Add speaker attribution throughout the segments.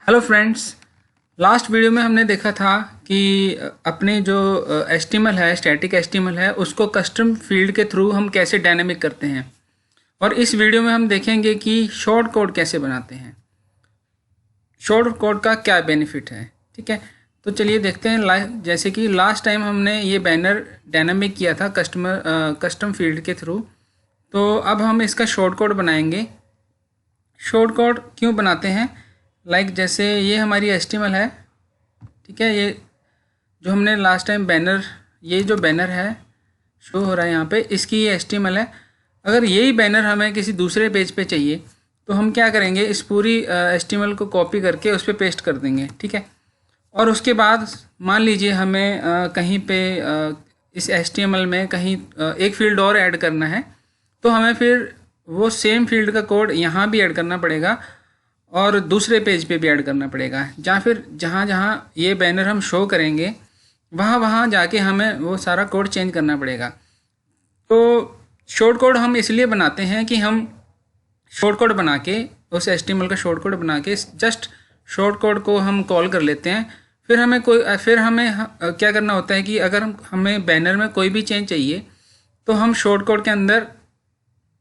Speaker 1: Hello friends. Last video में हमने देखा था कि अपने जो एचटीएमएल है, स्टैटिक एचटीएमएल है, उसको कस्टम फील्ड के थ्रू हम कैसे डायनामिक करते हैं। और इस वीडियो में हम देखेंगे कि शॉर्ट कोड कैसे बनाते हैं, शॉर्ट कोड का क्या बेनिफिट है। ठीक है, तो चलिए देखते हैं। जैसे कि लास्ट टाइम हमने ये बैनर डायनामिक किया था कस्टम फील्ड के थ्रू, तो अब हम इसका शॉर्ट कोड बनाएंगे। शॉर्ट कोड क्यों बनाते हैं? जैसे ये हमारी एचटीएमएल है। ठीक है, ये जो हमने लास्ट टाइम बैनर, ये जो बैनर है शो हो रहा है यहाँ पे, इसकी ये एचटीएमएल है। अगर यही बैनर हमें किसी दूसरे पेज पे चाहिए तो हम क्या करेंगे, इस पूरी एचटीएमएल को कॉपी करके उस पर पेस्ट कर देंगे। ठीक है, और उसके बाद मान लीजिए हमें कहीं पे इस एचटीएमएल में कहीं एक फील्ड और ऐड करना है, तो हमें फिर वो सेम फील्ड का कोड यहाँ भी ऐड करना पड़ेगा और दूसरे पेज पे भी ऐड करना पड़ेगा। फिर जहाँ जहाँ ये बैनर हम शो करेंगे वहाँ जाके हमें वो सारा कोड चेंज करना पड़ेगा। तो शॉर्ट कोड हम इसलिए बनाते हैं कि हम शॉर्ट कोड बना के, उस एचटीएमएल का शॉर्ट कोड बना के जस्ट शॉर्ट कोड को हम कॉल कर लेते हैं। फिर हमें क्या करना होता है कि अगर हमें बैनर में कोई भी चेंज चाहिए तो हम शॉर्ट कोड के अंदर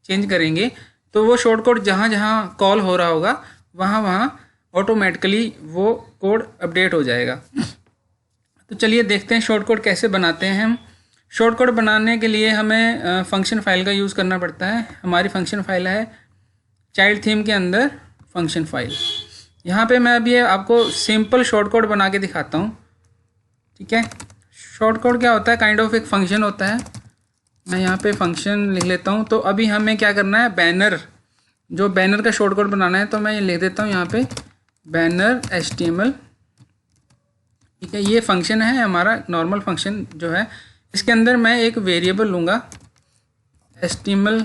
Speaker 1: चेंज करेंगे, तो वो शॉर्ट कोड जहाँ जहाँ कॉल हो रहा होगा वहाँ ऑटोमेटिकली वो कोड अपडेट हो जाएगा। तो चलिए देखते हैं शॉर्ट कोड कैसे बनाते हैं हम। शॉर्ट कोड बनाने के लिए हमें फंक्शन फाइल का यूज़ करना पड़ता है। हमारी फंक्शन फाइल है चाइल्ड थीम के अंदर फंक्शन फाइल। यहाँ पे मैं अभी आपको सिंपल शॉर्ट कोड बना के दिखाता हूँ। ठीक है, शॉर्ट कोड क्या होता है? काइंड ऑफ एक फंक्शन होता है। मैं यहाँ पे फंक्शन लिख लेता हूँ। तो अभी हमें क्या करना है, बैनर का शॉर्ट कोड बनाना है। तो मैं ये लिख देता हूँ यहाँ पे बैनर HTML। ठीक है, ये फंक्शन है हमारा, नॉर्मल फंक्शन जो है। इसके अंदर मैं एक वेरिएबल लूँगा, HTML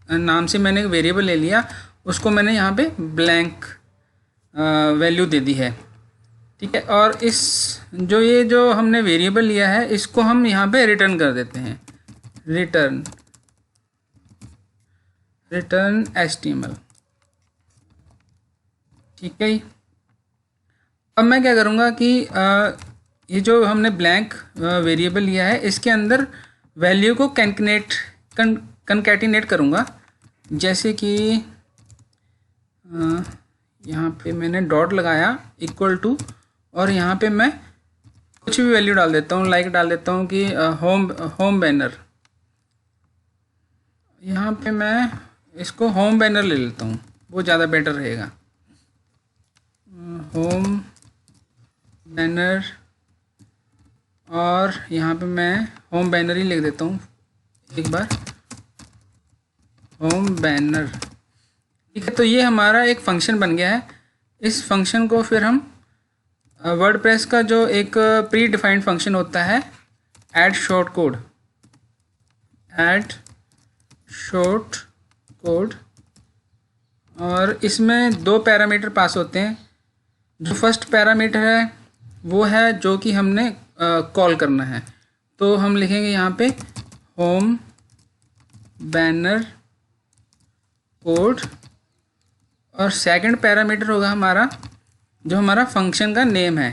Speaker 1: नाम से मैंने एक वेरिएबल ले लिया, उसको मैंने यहाँ पे ब्लैंक वैल्यू दे दी है। ठीक है, और ये जो हमने वेरिएबल लिया है इसको हम यहाँ पे रिटर्न कर देते हैं, रिटर्न HTML। ठीक है, अब मैं क्या करूँगा कि ये जो हमने ब्लैंक वेरिएबल लिया है इसके अंदर वैल्यू को कंकैटिनेट करूँगा। जैसे कि यहाँ पे मैंने डॉट लगाया इक्वल टू, और यहाँ पे मैं कुछ भी वैल्यू डाल देता हूँ। डाल देता हूँ कि होम बैनर। यहाँ पे मैं इसको होम बैनर ले लेता हूँ, वो ज़्यादा बेटर रहेगा। होम बैनर, और यहाँ पे मैं होम बैनर ही लिख देता हूँ एक बार, होम बैनर। ठीक है, तो ये हमारा एक फंक्शन बन गया है। इस फंक्शन को फिर हम वर्डप्रेस का जो एक प्री डिफाइंड फंक्शन होता है ऐड शॉर्ट कोड, और इसमें 2 पैरामीटर पास होते हैं। जो फर्स्ट पैरामीटर है वो है जो कि हमने कॉल करना है। तो हम लिखेंगे यहाँ पे होम बैनर कोड, और सेकंड पैरामीटर होगा हमारा जो हमारा फंक्शन का नेम है,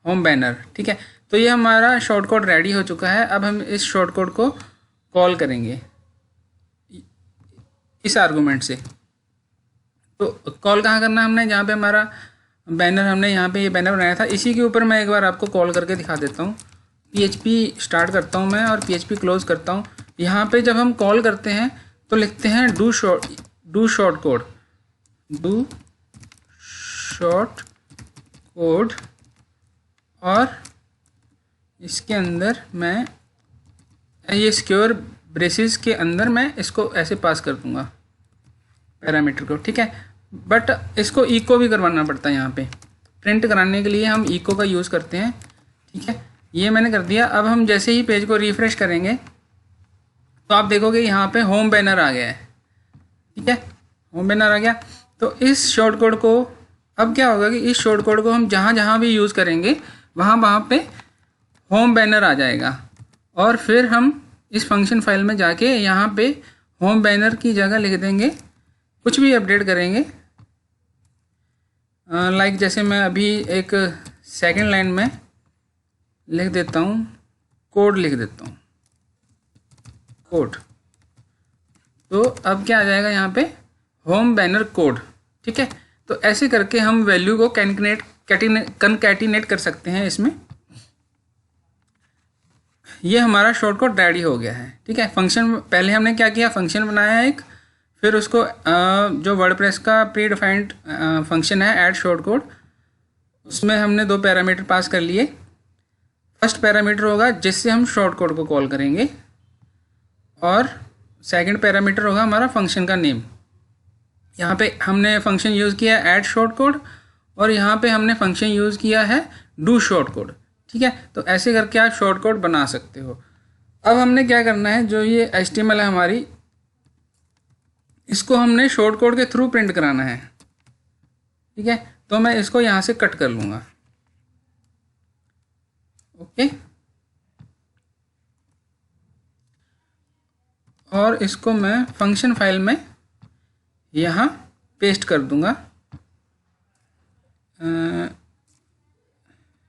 Speaker 1: होम बैनर। ठीक है, तो ये हमारा शॉर्ट कोड रेडी हो चुका है। अब हम इस शॉर्ट कोड को कॉल करेंगे इस आर्गुमेंट से। तो कॉल कहाँ करना है हमने, जहाँ पे हमारा बैनर, हमने यहाँ पे ये बैनर बनाया था, इसी के ऊपर मैं एक बार आपको कॉल करके दिखा देता हूँ। PHP स्टार्ट करता हूँ मैं और PHP क्लोज करता हूँ। यहाँ पे जब हम कॉल करते हैं तो लिखते हैं डू शॉर्ट कोड, और इसके अंदर मैं ये सिक्योर ब्रेसेस के अंदर मैं इसको ऐसे पास कर दूंगा पैरामीटर को। ठीक है, बट इसको इको भी करवाना पड़ता है। यहाँ पे प्रिंट कराने के लिए हम इको का यूज़ करते हैं। ठीक है, ये मैंने कर दिया। अब हम जैसे ही पेज को रिफ्रेश करेंगे तो आप देखोगे यहाँ पे होम बैनर आ गया है। ठीक है, होम बैनर आ गया। तो इस शॉर्ट कोड को अब क्या होगा कि इस शॉर्ट कोड को हम जहाँ जहाँ भी यूज़ करेंगे वहाँ पे होम बैनर आ जाएगा, और फिर हम इस फंक्शन फाइल में जाके यहाँ पे होम बैनर की जगह लिख देंगे, कुछ भी अपडेट करेंगे, लाइक जैसे मैं अभी एक सेकंड लाइन में लिख देता हूँ, कोड लिख देता हूँ, कोड। तो अब क्या आ जाएगा यहाँ पे, होम बैनर कोड। ठीक है, तो ऐसे करके हम वैल्यू को कनकैटिनेट कर सकते हैं इसमें। ये हमारा शॉर्टकट रेडी हो गया है। ठीक है, फंक्शन पहले हमने क्या किया, फंक्शन बनाया एक, फिर उसको जो वर्डप्रेस का प्री डिफाइंड फंक्शन है ऐड शॉर्टकट, उसमें हमने 2 पैरामीटर पास कर लिए। फर्स्ट पैरामीटर होगा जिससे हम शॉर्टकट को कॉल करेंगे, और सेकंड पैरामीटर होगा हमारा फंक्शन का नेम। यहाँ पे हमने फंक्शन यूज़ किया ऐड शॉर्टकट, और यहाँ पे हमने फंक्शन यूज़ किया है डू शॉर्टकट। ठीक है, तो ऐसे करके आप शॉर्टकट बना सकते हो। अब हमने क्या करना है, जो ये HTML है हमारी, इसको हमने शॉर्टकट के थ्रू प्रिंट कराना है। ठीक है, तो मैं इसको यहाँ से कट कर लूँगा। ओके, और इसको मैं फंक्शन फाइल में यहाँ पेस्ट कर दूँगा।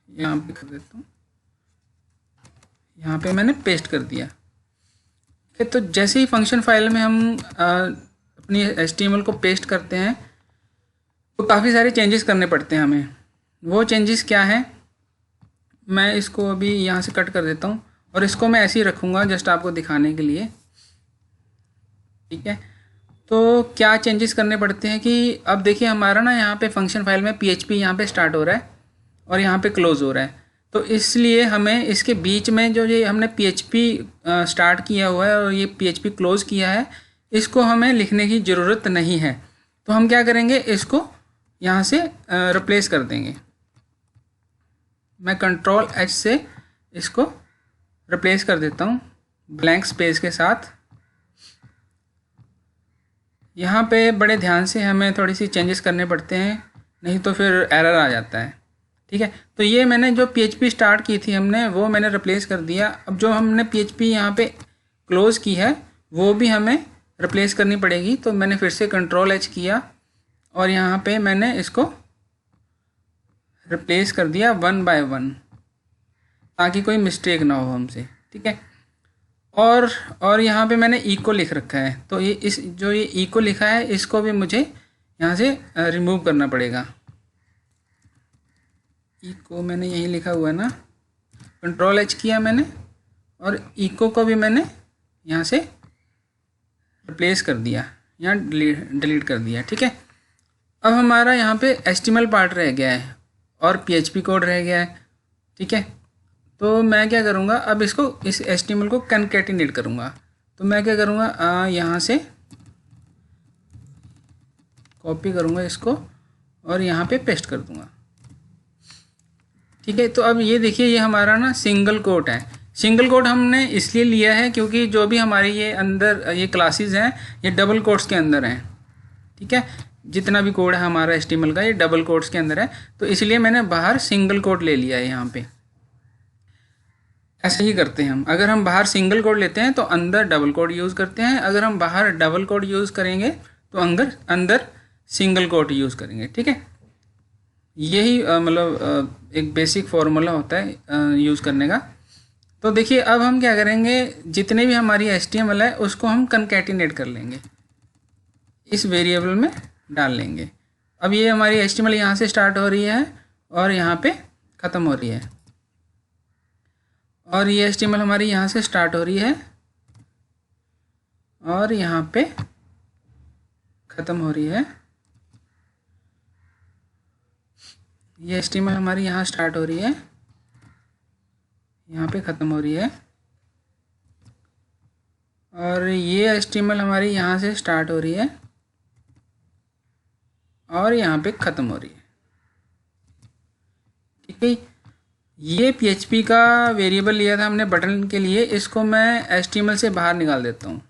Speaker 1: यहाँ पे कर देता हूँ, यहाँ पे मैंने पेस्ट कर दिया। ठीक है, तो जैसे ही फंक्शन फाइल में हम अपनी HTML को पेस्ट करते हैं तो काफ़ी सारे चेंजेस करने पड़ते हैं हमें। वो चेंजेस क्या है, मैं इसको अभी यहाँ से कट कर देता हूँ, और इसको मैं ऐसे ही रखूँगा जस्ट आपको दिखाने के लिए। ठीक है, तो क्या चेंजेस करने पड़ते हैं कि अब देखिए हमारा ना यहाँ पे फंक्शन फाइल में PHP यहाँ पे स्टार्ट हो रहा है और यहाँ पे क्लोज़ हो रहा है। तो इसलिए हमें इसके बीच में जो ये हमने PHP स्टार्ट किया हुआ है और ये PHP क्लोज़ किया है, इसको हमें लिखने की ज़रूरत नहीं है। तो हम क्या करेंगे, इसको यहाँ से रिप्लेस कर देंगे। मैं Ctrl+H से इसको रिप्लेस कर देता हूँ ब्लैंक स्पेस के साथ। यहाँ पे बड़े ध्यान से हमें थोड़ी सी चेंजेस करने पड़ते हैं, नहीं तो फिर एरर आ जाता है। ठीक है, तो ये मैंने जो PHP स्टार्ट की थी हमने, वो मैंने रिप्लेस कर दिया। अब जो हमने PHP यहाँ पे क्लोज़ की है वो भी हमें रिप्लेस करनी पड़ेगी। तो मैंने फिर से Ctrl+H किया और यहाँ पे मैंने इसको रिप्लेस कर दिया 1 by 1, ताकि कोई मिस्टेक ना हो हमसे। ठीक है, और यहाँ पे मैंने इको लिख रखा है, तो ये ये इको लिखा है, इसको भी मुझे यहाँ से रिमूव करना पड़ेगा। इको मैंने यही लिखा हुआ है ना, Ctrl+H किया मैंने, और इको को भी मैंने यहाँ से रिप्लेस कर दिया, यहाँ डिलीट कर दिया। ठीक है, अब हमारा यहाँ पे HTML पार्ट रह गया है और PHP कोड रह गया है। ठीक है, तो मैं क्या करूँगा, अब इसको इस HTML को कनकैटिनेट करूँगा। तो मैं क्या करूँगा, यहाँ से कॉपी करूँगा इसको और यहाँ पे पेस्ट कर दूँगा। ठीक है, तो अब ये देखिए, ये हमारा ना सिंगल कोट है। सिंगल कोट हमने इसलिए लिया है क्योंकि जो भी हमारी ये अंदर ये क्लासेस हैं ये डबल कोट्स के अंदर हैं। ठीक है, जितना भी कोड है हमारा HTML का ये डबल कोट्स के अंदर है, तो इसलिए मैंने बाहर सिंगल कोट ले लिया है। यहाँ पे ऐसे ही करते हैं हम, अगर हम बाहर सिंगल कोड लेते हैं तो अंदर डबल कोड यूज़ करते हैं, अगर हम बाहर डबल कोड यूज़ करेंगे तो अंदर सिंगल कोड यूज़ करेंगे। ठीक है, यही मतलब एक बेसिक फार्मूला होता है यूज़ करने का। तो देखिए अब हम क्या करेंगे, जितने भी हमारी HTML है उसको हम कनकैटिनेट कर लेंगे, इस वेरिएबल में डाल लेंगे। अब ये हमारी HTML यहाँ से स्टार्ट हो रही है और यहाँ पे ख़त्म हो रही है, और ये HTML हमारी यहाँ से स्टार्ट हो रही है और यहाँ पे ख़त्म हो रही है। ये HTML हमारी यहाँ स्टार्ट हो रही है, यहाँ पे ख़त्म हो रही है, और ये HTML हमारी यहाँ से स्टार्ट हो रही है और यहाँ पे ख़त्म हो रही है। ठीक है, ये PHP का वेरिएबल लिया था हमने बटन के लिए, इसको मैं HTML से बाहर निकाल देता हूँ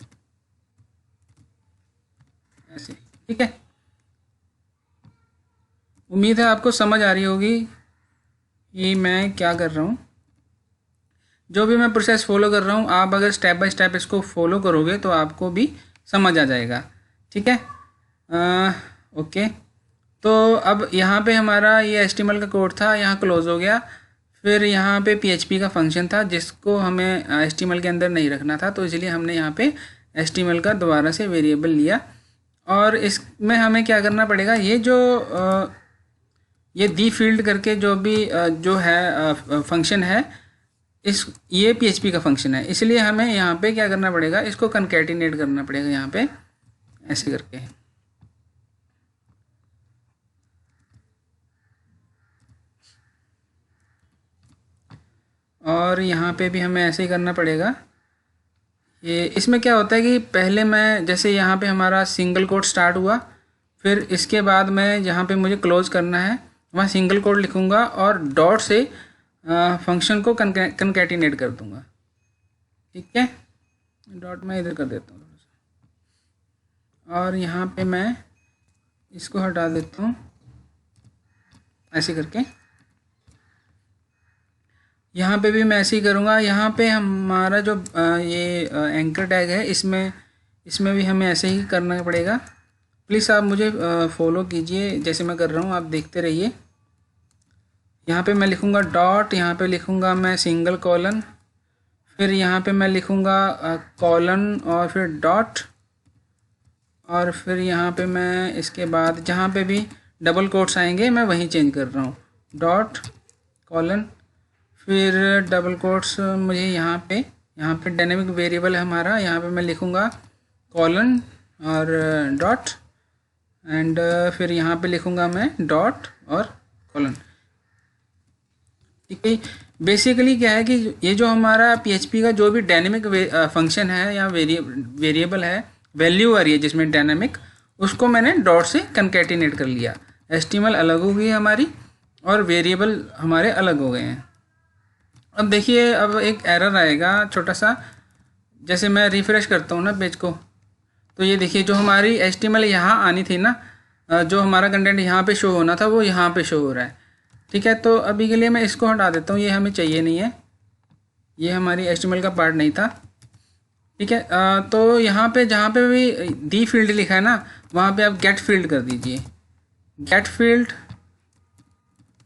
Speaker 1: ऐसे। ठीक है, उम्मीद है आपको समझ आ रही होगी कि मैं क्या कर रहा हूँ। जो भी मैं प्रोसेस फॉलो कर रहा हूँ, आप अगर स्टेप बाय स्टेप इसको फॉलो करोगे तो आपको भी समझ आ जाएगा। ठीक है, ओके, तो अब यहाँ पे हमारा ये HTML का कोड था, यहाँ क्लोज हो गया। फिर यहाँ पे PHP का फंक्शन था जिसको हमें HTML के अंदर नहीं रखना था, तो इसलिए हमने यहाँ पे HTML का दोबारा से वेरिएबल लिया। और इसमें हमें क्या करना पड़ेगा, ये जो ये दी फील्ड करके जो भी जो है फंक्शन है, ये PHP का फंक्शन है, इसलिए हमें यहाँ पे क्या करना पड़ेगा, इसको कंकैटिनेट करना पड़ेगा यहाँ पे ऐसे करके। और यहाँ पे भी हमें ऐसे ही करना पड़ेगा। ये इसमें क्या होता है कि पहले मैं जैसे यहाँ पे हमारा सिंगल कोट स्टार्ट हुआ, फिर इसके बाद मैं जहाँ पे मुझे क्लोज करना है वहाँ सिंगल कोट लिखूँगा और डॉट से फंक्शन को कंकैटिनेट कर दूँगा। ठीक है, डॉट मैं इधर कर देता हूँ थोड़ा सा, और यहाँ पे मैं इसको हटा देता हूँ ऐसे करके। यहाँ पे भी मैं ऐसे ही करूँगा। यहाँ पे हमारा जो ये एंकर टैग है, इसमें भी हमें ऐसे ही करना पड़ेगा। प्लीज़ आप मुझे फॉलो कीजिए जैसे मैं कर रहा हूँ, आप देखते रहिए। यहाँ पे मैं लिखूँगा डॉट, यहाँ पे लिखूँगा मैं सिंगल कॉलन, फिर यहाँ पे मैं लिखूँगा कॉलन और फिर डॉट, और फिर यहाँ पे मैं इसके बाद जहाँ पे भी डबल कोट्स आएंगे मैं वहीं चेंज कर रहा हूँ, डॉट कॉलन, फिर डबल कोट्स मुझे यहाँ पे डायनेमिक वेरिएबल है हमारा, यहाँ पे मैं लिखूँगा कॉलन और डॉट, एंड फिर यहाँ पे लिखूँगा मैं डॉट और कॉलन। ठीक है, बेसिकली क्या है कि ये जो हमारा PHP का जो भी डायनेमिक फंक्शन है या वेरिएबल है, वैल्यू आ रही है जिसमें डायनेमिक, उसको मैंने डॉट से कंकैटिनेट कर लिया। HTML अलग हो गई हमारी और वेरिएबल हमारे अलग हो गए हैं। अब देखिए, अब एक एरर आएगा छोटा सा, जैसे मैं रिफ़्रेश करता हूँ ना पेज को, तो ये देखिए जो हमारी HTML यहाँ आनी थी ना, जो हमारा कंटेंट यहाँ पे शो होना था वो यहाँ पे शो हो रहा है। ठीक है, तो अभी के लिए मैं इसको हटा देता हूँ, ये हमें चाहिए नहीं है, ये हमारी HTML का पार्ट नहीं था। ठीक है, तो यहाँ पे जहाँ पे भी दी फील्ड लिखा है ना, वहाँ पे आप गेट फील्ड कर दीजिए, get filled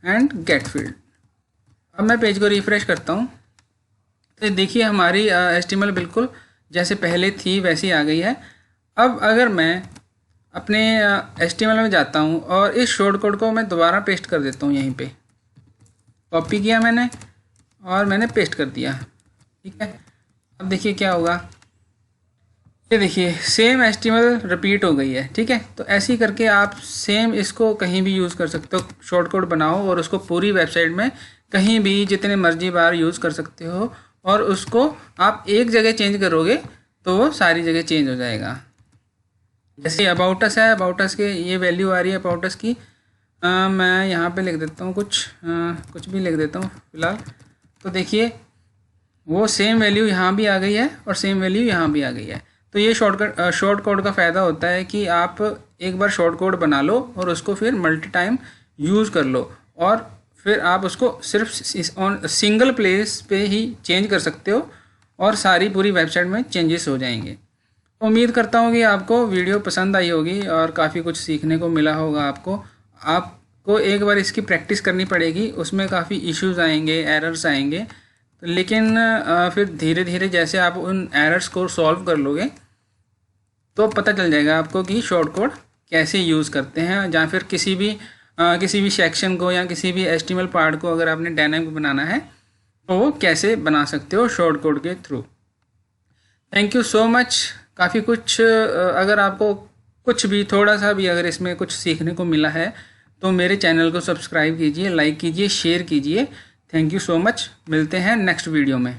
Speaker 1: and get filled. अब मैं पेज को रिफ़्रेश करता हूँ, तो देखिए हमारी HTML बिल्कुल जैसे पहले थी वैसी आ गई है। अब अगर मैं अपने HTML में जाता हूँ और इस शॉर्ट कोड को मैं दोबारा पेस्ट कर देता हूँ, यहीं पे कॉपी किया मैंने और मैंने पेस्ट कर दिया। ठीक है, अब देखिए क्या होगा, ये देखिए सेम HTML रिपीट हो गई है। ठीक है, तो ऐसे ही करके आप सेम इसको कहीं भी यूज़ कर सकते हो, शॉर्ट कोड बनाओ और उसको पूरी वेबसाइट में कहीं भी जितने मर्जी बार यूज़ कर सकते हो, और उसको आप एक जगह चेंज करोगे तो वो सारी जगह चेंज हो जाएगा। जैसे अबाउट अस है, अबाउट अस के ये वैल्यू आ रही है अबाउट अस की, मैं यहाँ पे लिख देता हूँ कुछ भी लिख देता हूँ फ़िलहाल। तो देखिए वो सेम वैल्यू यहाँ भी आ गई है और सेम वैल्यू यहाँ भी आ गई है। तो ये शॉर्ट कोड का फ़ायदा होता है कि आप एक बार शॉर्ट कोड बना लो और उसको फिर मल्टी टाइम यूज़ कर लो, और फिर आप उसको सिर्फ सिंगल प्लेस पे ही चेंज कर सकते हो और सारी पूरी वेबसाइट में चेंजेस हो जाएंगे। उम्मीद करता हूँ कि आपको वीडियो पसंद आई होगी और काफ़ी कुछ सीखने को मिला होगा। आपको एक बार इसकी प्रैक्टिस करनी पड़ेगी, उसमें काफ़ी इश्यूज आएंगे, एरर्स आएंगे, लेकिन फिर धीरे धीरे जैसे आप उन एरर्स को सॉल्व कर लोगे तो पता चल जाएगा आपको कि शॉर्ट कोड कैसे यूज़ करते हैं, या फिर किसी भी सेक्शन को या किसी भी HTML पार्ट को अगर आपने डायनामिक बनाना है तो वो कैसे बना सकते हो शॉर्ट कोड के through. Thank you so much. काफ़ी कुछ अगर आपको कुछ भी थोड़ा सा भी अगर इसमें कुछ सीखने को मिला है तो मेरे चैनल को सब्सक्राइब कीजिए, लाइक कीजिए, शेयर कीजिए। Thank you so much. मिलते हैं नेक्स्ट वीडियो में।